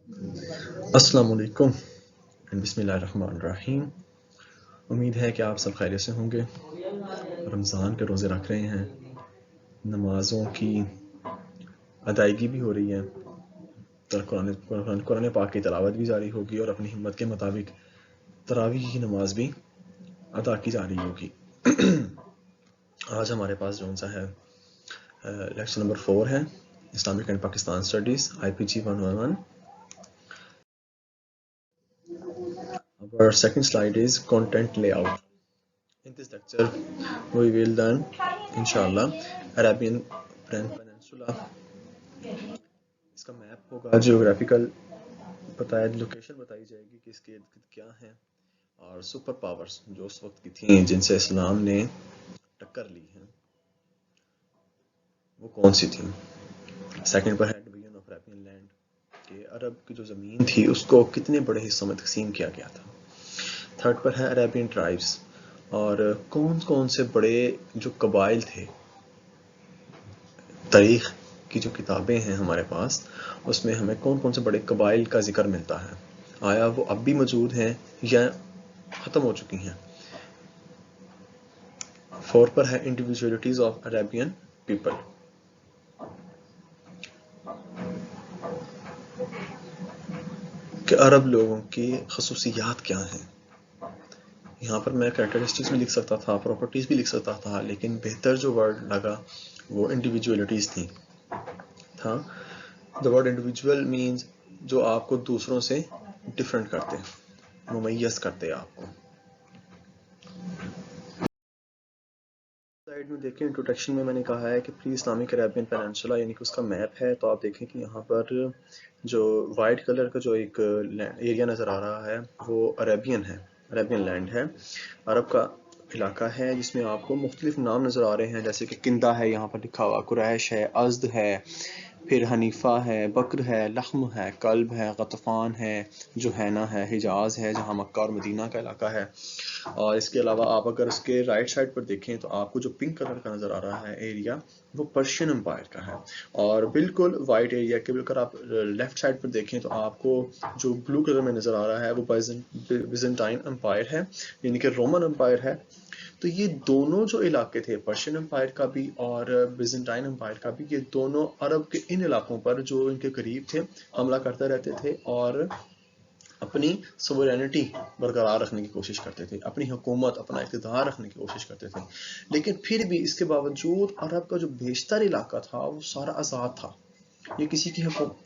السلام علیکم، بسم اللہ الرحمن الرحیم۔ امید ہے کہ آپ سب خیریت سے ہوں گے، رمضان کے روزے رکھ رہے ہیں، نمازوں کی ادائیگی بھی ہو رہی ہے، قرآن پاک کی تلاوت بھی جاری ہوگی اور اپنی ہمت کے مطابق تراویح کی نماز بھی ادا کی جا رہی ہوگی۔ آج ہمارے پاس جو سا ہے لیکچر نمبر 4 ہے، Islamic and Pakistan studies IPG 111۔ Our second slide is content layout. In this lecture, we will learn, inshallah, Arabian Peninsula. اس کا میپ ہوگا، جیوگرافیکل لوکیشن بتائی جائے گی کہ اس کے کیا ہیں، اور سپر پاورز جو اس وقت کی تھیں جن سے اسلام نے ٹکر لی ہے وہ کون سی تھیں۔ سیکنڈ پر ہے ڈویژن آف عربین لینڈ، کہ عرب کی جو زمین تھی اس کو کتنے بڑے حصوں میں تقسیم کیا گیا تھا۔ تھرڈ پر ہے عربین ٹرائبس، اور کون کون سے بڑے جو قبائل تھے۔ تاریخ کی جو کتابیں ہیں ہمارے پاس اس میں ہمیں کون کون سے بڑے قبائل کا ذکر ملتا ہے، آیا وہ اب بھی موجود ہیں یا ختم ہو چکی ہیں۔ فور پر ہے انڈیویجولیٹیز آف عربین پیپل، کہ عرب لوگوں کی خصوصیات کیا ہیں۔ یہاں پر میں کریکٹرسٹکس بھی لکھ سکتا تھا، پراپرٹیز بھی لکھ سکتا تھا، لیکن بہتر جو ورڈ لگا وہ انڈیویجولیٹیز تھیں۔ تھا the word individual means جو آپ کو دوسروں سے ڈفرنٹ کرتے، ممیز کرتے آپ کو۔ سلائیڈ میں دیکھیں، انٹروڈکشن میں نے کہا ہے کہ پری اسلامک عربین پیننسولا یعنی کہ اس کا میپ ہے، تو آپ دیکھیں کہ یہاں پر جو وائٹ کلر کا جو ایک ایریا نظر آ رہا ہے وہ عربین ہے، عربین لینڈ ہے، عرب کا علاقہ ہے، جس میں آپ کو مختلف نام نظر آ رہے ہیں، جیسے کہ کندہ ہے یہاں پر لکھا ہوا، قریش ہے، ازد ہے، پھر حنیفہ ہے، بکر ہے، لخم ہے، کلب ہے، غطفان ہے، جوہینہ ہے، حجاز ہے جہاں مکہ اور مدینہ کا علاقہ ہے۔ اور اس کے علاوہ آپ اگر اس کے رائٹ سائڈ پر دیکھیں تو آپ کو جو پنک کلر کا نظر آ رہا ہے ایریا وہ پرشین امپائر کا ہے، اور بالکل وائٹ ایریا کے اگر آپ لیفٹ سائڈ پر دیکھیں تو آپ کو جو بلو کلر میں نظر آ رہا ہے وہ بیزنٹائن امپائر ہے، یعنی کہ رومن امپائر ہے۔ تو یہ دونوں جو علاقے تھے، پرشین امپائر کا بھی اور بیزنٹائن امپائر کا بھی، یہ دونوں عرب کے ان علاقوں پر جو ان کے قریب تھے حملہ کرتے رہتے تھے اور اپنی سوورینٹی برقرار رکھنے کی کوشش کرتے تھے، اپنی حکومت، اپنا اقتدار رکھنے کی کوشش کرتے تھے۔ لیکن پھر بھی اس کے باوجود عرب کا جو بیشتر علاقہ تھا وہ سارا آزاد تھا، یہ کسی کے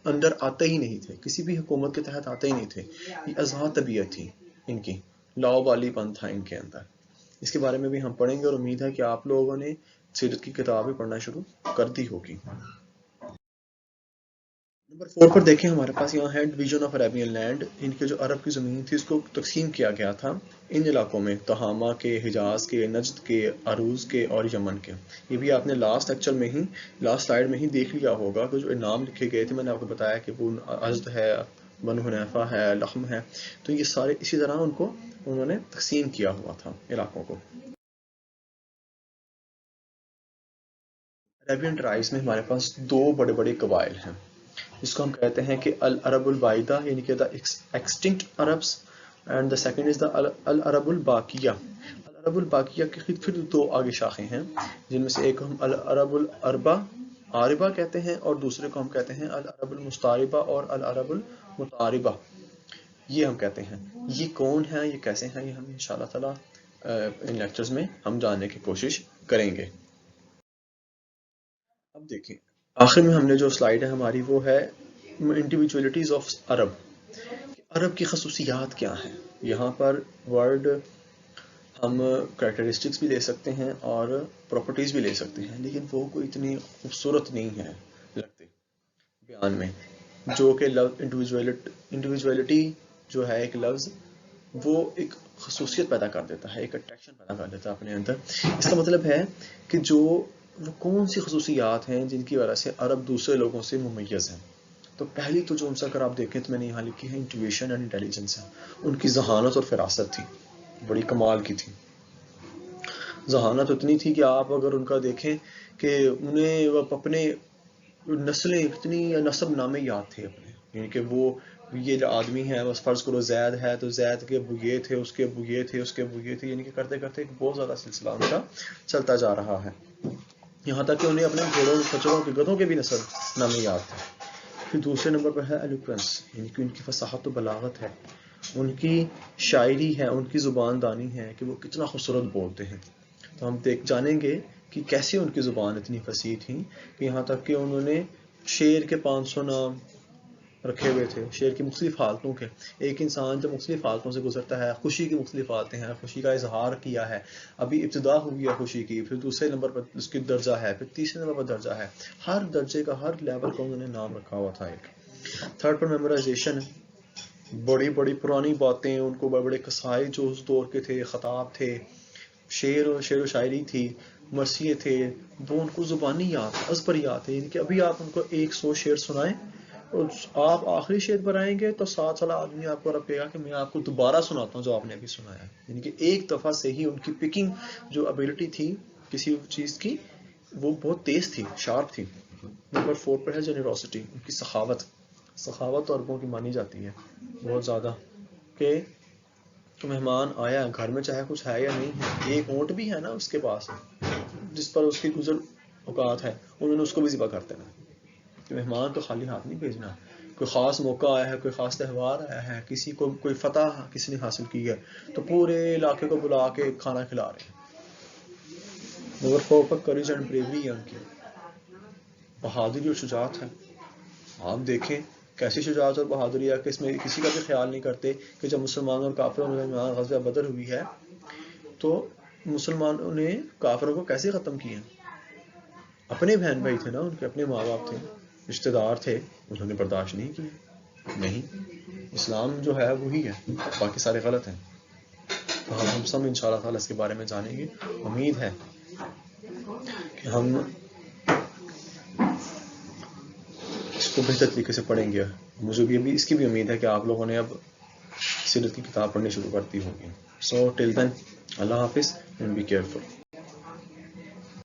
اندر آتے ہی نہیں تھے، کسی بھی حکومت کے تحت آتے ہی نہیں تھے، یہ آزاد طبیعت تھی ان کی، لاؤ والی پن تھا ان کے اندر۔ اس کے بارے میں بھی ہم پڑھیں گے اور امید ہے کہ آپ لوگوں نے سیرت کی کتابیں پڑھنا شروع کر دی ہوگی۔ نمبر 4 پر دیکھیں، ہمارے پاس یہاں ہے ڈویژن آف عربین لینڈ، ان کے جو عرب کی زمین تھی اس کو تقسیم کیا گیا تھا ان علاقوں میں، تہامہ کے، حجاز کے، نجد کے، عروض کے اور یمن کے۔ یہ بھی آپ نے لاسٹ لیکچر میں ہی، لاسٹ سلائیڈ میں ہی دیکھ لیا ہوگا کہ جو نام لکھے گئے تھے میں نے آپ کو بتایا کہ وہ ازد ہے، بنو حنیفہ ہے، لخم ہے، تو یہ سارے اسی طرح ان کو انہوں نے تقسیم کیا ہوا تھا علاقوں کو۔ عربین ٹرائبس میں ہمارے پاس دو بڑے بڑے قبائل ہیں، جس کو ہم کہتے ہیں کہ العرب البائدہ یعنی کہ the extinct Arabs, and the second is the العرب الباقیہ۔ العرب الباقیہ کی پھر دو آگے شاخیں ہیں، جن میں سے ایک ہم العرب العربہ عاربہ کہتے ہیں اور دوسرے کو ہم کہتے ہیں العرب المستعربہ اور العرب المتعاربہ، یہ ہم کہتے ہیں۔ یہ کون ہیں، یہ کیسے ہیں، یہ ہم انشاءاللہ تعالی ان لیکچرز میں ہم جاننے کی کوشش کریں گے۔ اب دیکھیں آخر میں ہم نے جو سلائیڈ ہے ہماری وہ ہے انڈیویجولیٹیز آف عرب، عرب کی خصوصیات کیا ہیں۔ یہاں پر ورڈ ہم کریکٹرسٹکس بھی لے سکتے ہیں اور پراپرٹیز بھی لے سکتے ہیں، لیکن وہ کوئی اتنی خوبصورت نہیں ہے لگتے بیان میں، جو کہ انڈیویجولیٹی جو ہے ایک لفظ وہ ایک خصوصیت پیدا کر دیتا ہے، ایک اٹریکشن پیدا کر دیتا ہے اپنے اندر۔ اس کا مطلب ہے کہ جو وہ کون سی خصوصیات ہیں جن کی وجہ سے عرب دوسرے لوگوں سے ممیز ہیں۔ تو پہلی تو جو ان سے اگر آپ دیکھیں تو میں نے یہاں لکھی ہے انٹویشن اینڈ انٹیلیجنس ہے، ان کی ذہانت اور فراست تھی، بڑی کمال کی تھی۔ ذہانت اتنی تھی کہ آپ اگر ان کا دیکھیں کہ انہیں اپنے نسلیں اتنی نسب نامے یاد تھے اپنے، یعنی کہ وہ یہ آدمی ہے بس فرض کرو زید ہے تو زید کے ابو یہ تھے، اس کے ابو یہ تھے، اس کے ابو یہ تھے، یعنی کہ کرتے کرتے ایک بہت زیادہ سلسلہ ان کا چلتا جا رہا ہے، یہاں تک کہ انہیں اپنے گھوڑوں کچڑوں کے گدھوں کے بھی نسل نام یاد تھے۔ پھر دوسرے نمبر پر ہے ایلوکوینس، یعنی کہ ان کی فصاحت و بلاغت ہے، ان کی شاعری ہے، ان کی زبان دانی ہے کہ وہ کتنا خوبصورت بولتے ہیں۔ تو ہم جانیں گے کہ کیسے ان کی زبان اتنی فصیح تھی کہ یہاں تک کہ انہوں نے شعر کے 500 نام رکھے ہوئے تھے، شعر کی مختلف حالتوں کے۔ ایک انسان جب مختلف حالتوں سے گزرتا ہے، خوشی کی مختلف حالتیں ہیں، خوشی کا اظہار کیا ہے، ابھی ابتدا ہوئی ہے خوشی کی، پھر دوسرے نمبر پر اس کی درجہ ہے، پھر تیسرے نمبر پر درجہ ہے، ہر درجے کا ہر لیول کا انہوں نے نام رکھا ہوا تھا۔ ایک تھرڈ پر میمورائزیشن، بڑی بڑی پرانی باتیں، ان کو بڑے بڑے قصائد جو اس دور کے تھے، خطاب تھے، شعر و شاعری تھی، مرثیے تھے، وہ ان کو زبانی یاد، ازبر یاد تھے، یعنی کہ ابھی آپ ان کو 100 شعر سنائیں اور آپ آخری شعر پر آئیں گے تو 7 سالہ آدمی آپ کو رکھے گا کہ میں آپ کو دوبارہ سناتا ہوں جو آپ نے ابھی سنایا ہے، یعنی کہ ایک دفعہ سے ہی ان کی پکنگ جو ابیلٹی تھی کسی چیز کی وہ بہت تیز تھی، شارپ تھی۔ نمبر 4 پر ہے جنراسٹی، ان کی سخاوت۔ سخاوت تو عربوں کی مانی جاتی ہے بہت زیادہ، کہ مہمان آیا گھر میں چاہے کچھ ہے یا نہیں ہے، ایک اونٹ بھی ہے نا اس کے پاس جس پر اس کی گزر اوقات ہے، انہوں نے اس کو بھی ذبح کر دینا، کہ مہمان تو خالی ہاتھ نہیں بھیجنا، کوئی خاص موقع آیا ہے، کوئی خاص تہوار آیا ہے، کسی کو کوئی فتح کسی نے حاصل کی ہے تو پورے علاقے کو بلا کے کھانا کھلا رہے ہیں۔ نمبر 4 پر کریج اینڈ بریوری ہے، ان کی بہادری اور شجاعت ہے۔ آپ دیکھیں کیسی شجاعت اور بہادری ہے کہ اس میں کسی کا بھی خیال نہیں کرتے کہ جب مسلمانوں اور کافروں میں غزوہ بدر ہوئی ہے تو مسلمانوں نے کافروں کو کیسے ختم کیا؟ اپنے بہن بھائی تھے نا ان کے، اپنے ماں باپ تھے، رشتہ دار تھے، انہوں نے برداشت نہیں کیا۔ نہیں، اسلام جو ہے وہی ہے، باقی سارے غلط ہیں۔ تو ہم سب انشاءاللہ تعالیٰ اس کے بارے میں جانیں گے، امید ہے کہ ہم اس کو بہتر طریقے سے پڑھیں گے۔ مجھے بھی اس کی بھی امید ہے کہ آپ لوگوں نے اب سیرت کی کتاب پڑھنی شروع کرتی ہوگی۔ سو ٹل دین، اللہ حافظ اینڈ بی کیئرفل۔